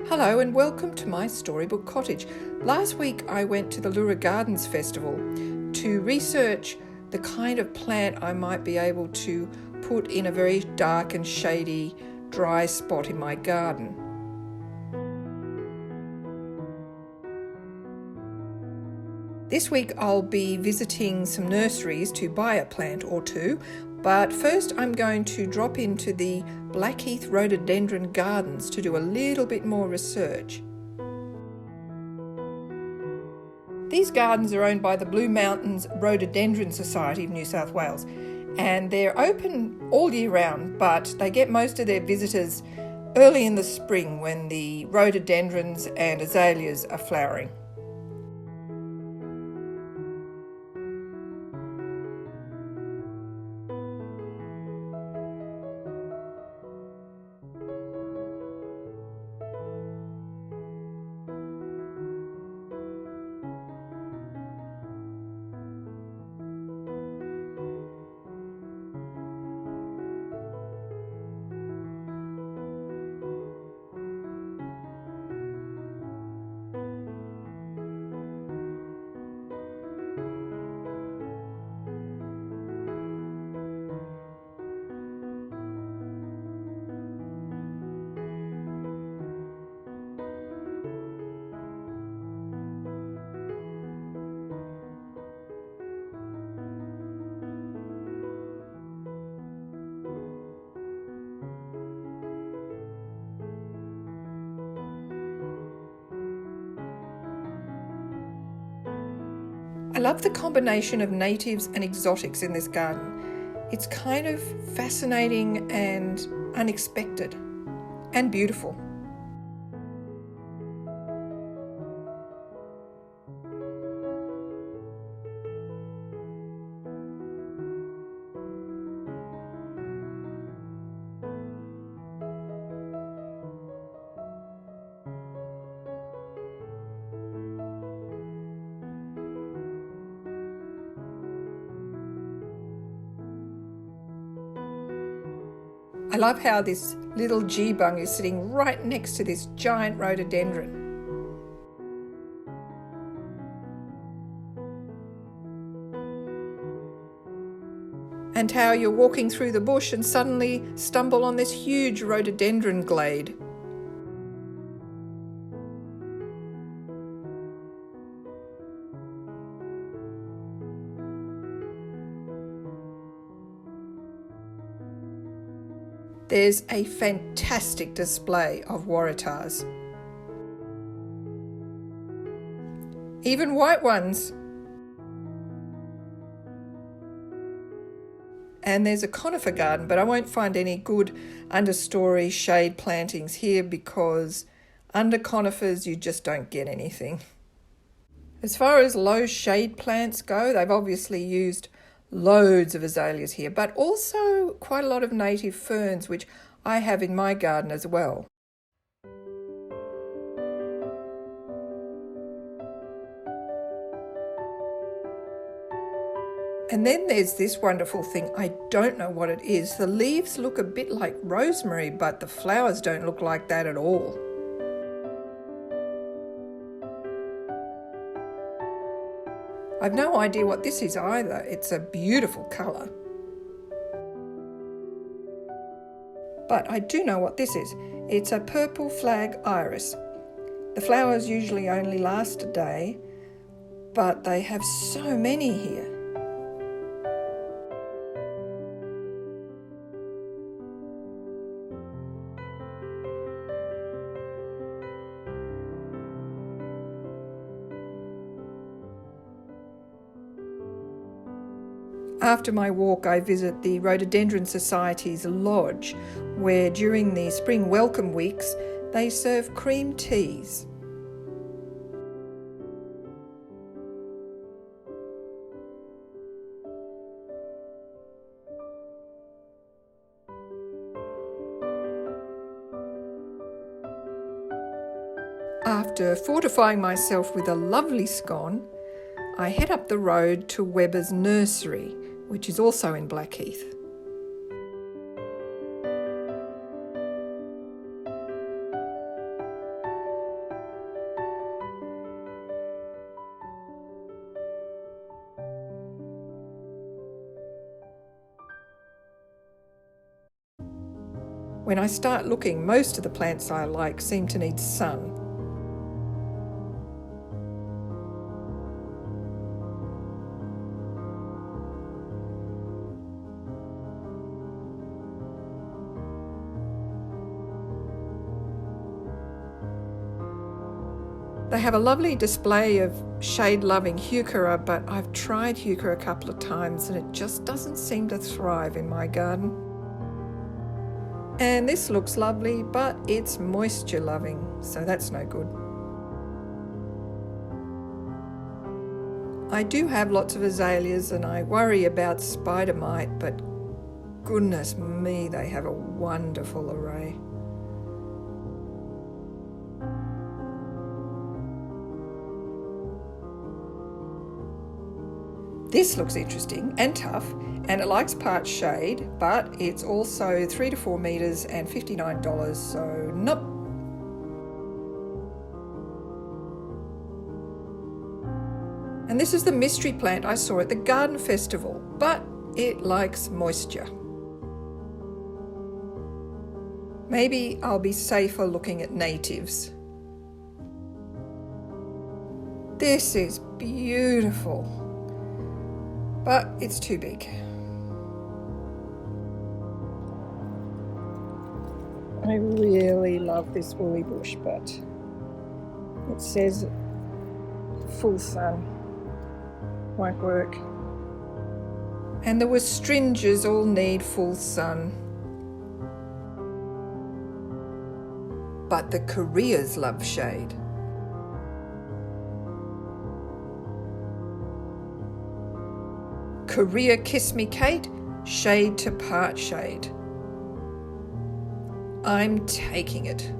Hello and welcome to my Storybook Cottage. Last week I went to the Leura Gardens Festival to research the kind of plant I might be able to put in a very dark and shady, dry spot in my garden. This week I'll be visiting some nurseries to buy a plant or two, but first I'm going to drop into the Blackheath Rhododendron Gardens to do a little bit more research. These gardens are owned by the Blue Mountains Rhododendron Society of New South Wales, and they're open all year round, but they get most of their visitors early in the spring when the rhododendrons and azaleas are flowering. I love the combination of natives and exotics in this garden. It's kind of fascinating and unexpected and beautiful. I love how this little geebung is sitting right next to this giant rhododendron. And how you're walking through the bush and suddenly stumble on this huge rhododendron glade. There's a fantastic display of waratahs. Even white ones. And there's a conifer garden, but I won't find any good understory shade plantings here because under conifers you just don't get anything. As far as low shade plants go, they've obviously used loads of azaleas here, but also quite a lot of native ferns, which I have in my garden as well. And then there's this wonderful thing. I don't know what it is. The leaves look a bit like rosemary, but the flowers don't look like that at all. I've no idea what this is either. It's a beautiful colour. But I do know what this is. It's a purple flag iris. The flowers usually only last a day, but they have so many here. After my walk, I visit the Rhododendron Society's lodge, where during the spring welcome weeks, they serve cream teas. After fortifying myself with a lovely scone, I head up the road to Webber's nursery, which is also in Blackheath. When I start looking, most of the plants I like seem to need sun. They have a lovely display of shade-loving heuchera, but I've tried heuchera a couple of times and it just doesn't seem to thrive in my garden. And this looks lovely, but it's moisture-loving, so that's no good. I do have lots of azaleas and I worry about spider mite, but goodness me, they have a wonderful array. This looks interesting and tough, and it likes part shade, but it's also 3 to 4 metres and $59, so nope. And this is the mystery plant I saw at the garden festival, but it likes moisture. Maybe I'll be safer looking at natives. This is beautiful, but it's too big. I really love this woolly bush, but it says full sun. Won't work. And the wastringers all need full sun. But the Koreas love shade. Korea Kiss Me Kate, shade to part shade. I'm taking it.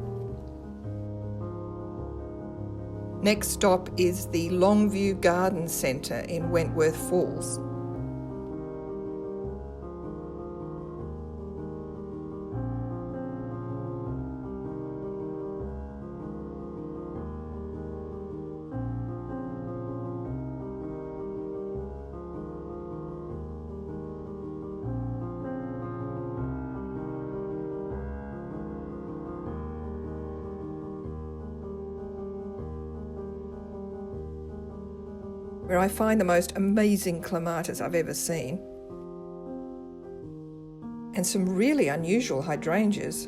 Next stop is the Longview Garden Centre in Wentworth Falls. Where I find the most amazing clematis I've ever seen. And some really unusual hydrangeas.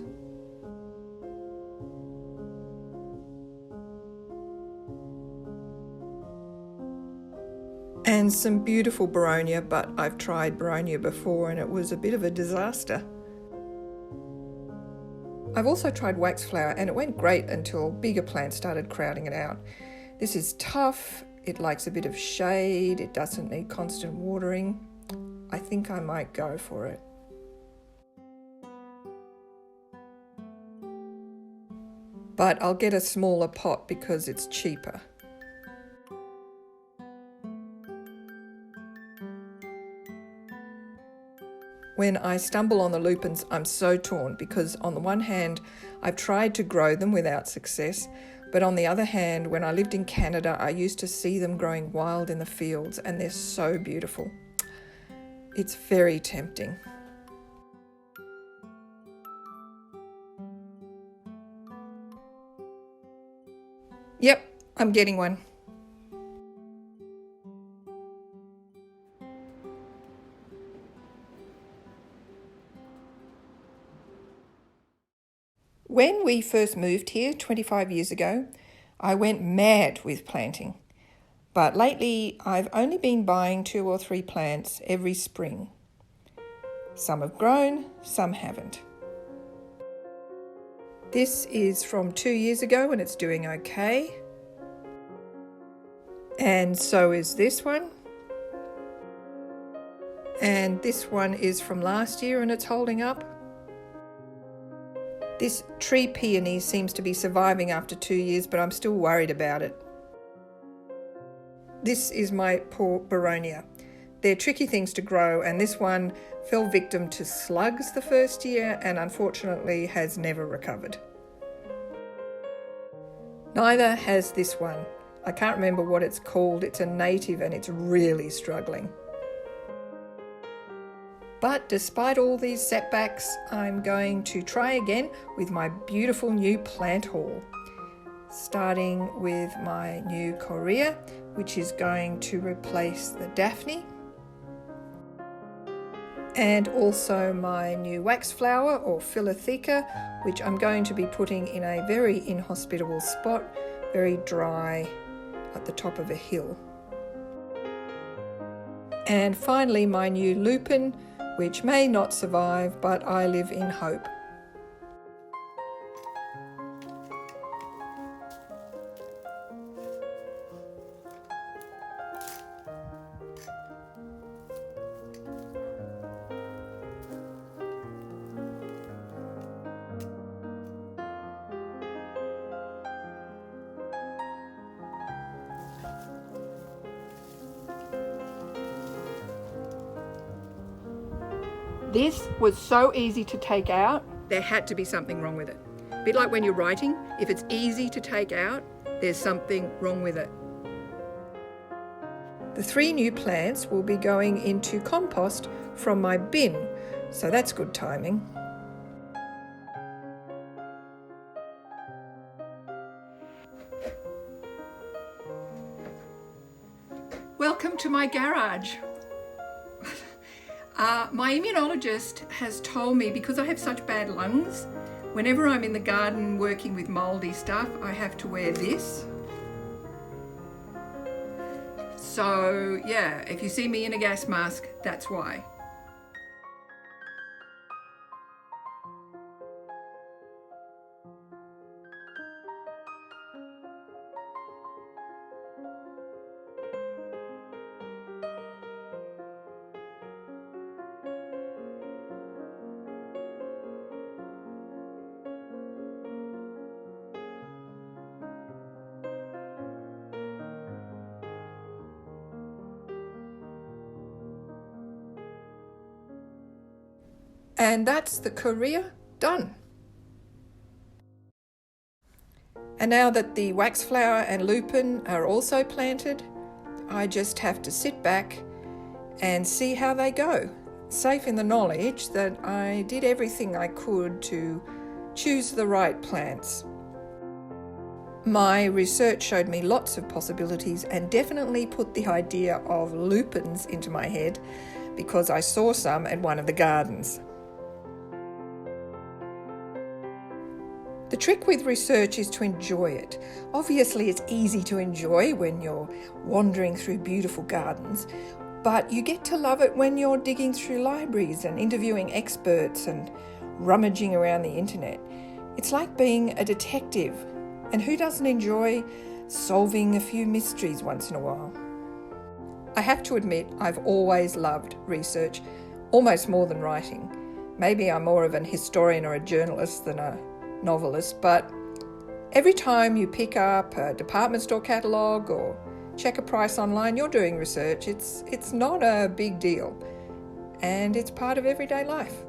And some beautiful Boronia, but I've tried Boronia before and it was a bit of a disaster. I've also tried waxflower and it went great until bigger plants started crowding it out. This is tough. It likes a bit of shade, it doesn't need constant watering. I think I might go for it. But I'll get a smaller pot because it's cheaper. When I stumble on the lupins, I'm so torn because on the one hand, I've tried to grow them without success. But on the other hand, when I lived in Canada, I used to see them growing wild in the fields and they're so beautiful. It's very tempting. Yep, I'm getting one. When we first moved here 25 years ago, I went mad with planting. But lately, I've only been buying 2 or 3 plants every spring. Some have grown, some haven't. This is from 2 years ago and it's doing okay. And so is this one. And this one is from last year and it's holding up. This tree peony seems to be surviving after 2 years, but I'm still worried about it. This is my poor Boronia. They're tricky things to grow, and this one fell victim to slugs the first year and unfortunately has never recovered. Neither has this one. I can't remember what it's called. It's a native and it's really struggling. But despite all these setbacks, I'm going to try again with my beautiful new plant haul. Starting with my new Corea, which is going to replace the Daphne. And also my new wax flower or Philotheca, which I'm going to be putting in a very inhospitable spot, very dry at the top of a hill. And finally my new lupin, which may not survive, but I live in hope. This was so easy to take out, there had to be something wrong with it. A bit like when you're writing, if it's easy to take out, there's something wrong with it. The 3 new plants will be going into compost from my bin, so that's good timing. Welcome to my garage. My immunologist has told me, because I have such bad lungs, whenever I'm in the garden working with mouldy stuff, I have to wear this. So yeah, if you see me in a gas mask, that's why. And that's the Corea done. And now that the waxflower and lupin are also planted, I just have to sit back and see how they go, safe in the knowledge that I did everything I could to choose the right plants. My research showed me lots of possibilities and definitely put the idea of lupins into my head because I saw some at one of the gardens. The trick with research is to enjoy it. Obviously, it's easy to enjoy when you're wandering through beautiful gardens, but you get to love it when you're digging through libraries and interviewing experts and rummaging around the internet. It's like being a detective, and who doesn't enjoy solving a few mysteries once in a while? I have to admit, I've always loved research, almost more than writing. Maybe I'm more of an historian or a journalist than a novelist, but every time you pick up a department store catalogue or check a price online, you're doing research. It's not a big deal, and it's part of everyday life.